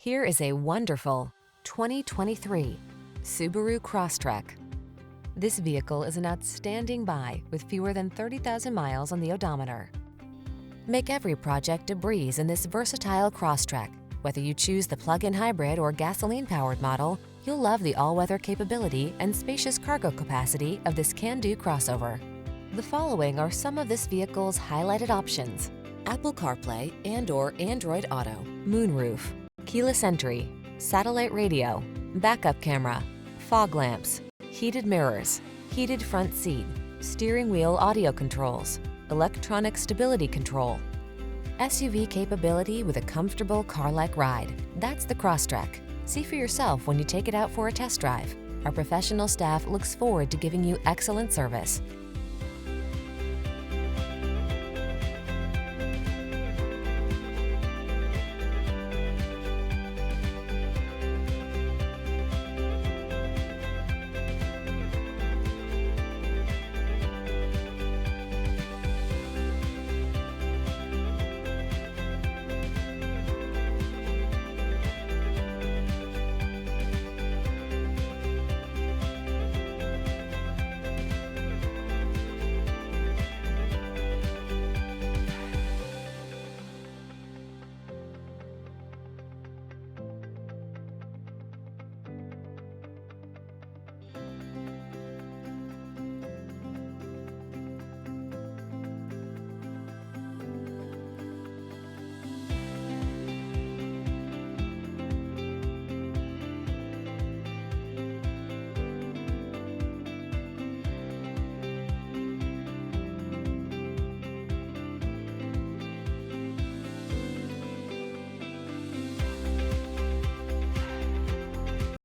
Here is a wonderful 2023 Subaru Crosstrek. This vehicle is an outstanding buy with fewer than 30,000 miles on the odometer. Make every project a breeze in this versatile Crosstrek. Whether you choose the plug-in hybrid or gasoline-powered model, you'll love the all-weather capability and spacious cargo capacity of this can-do crossover. The following are some of this vehicle's highlighted options: Apple CarPlay and/or Android Auto, moonroof, keyless entry, satellite radio, backup camera, fog lamps, heated mirrors, heated front seat, steering wheel audio controls, electronic stability control, SUV capability with a comfortable car-like ride. That's the Crosstrek. See for yourself when you take it out for a test drive. Our professional staff looks forward to giving you excellent service.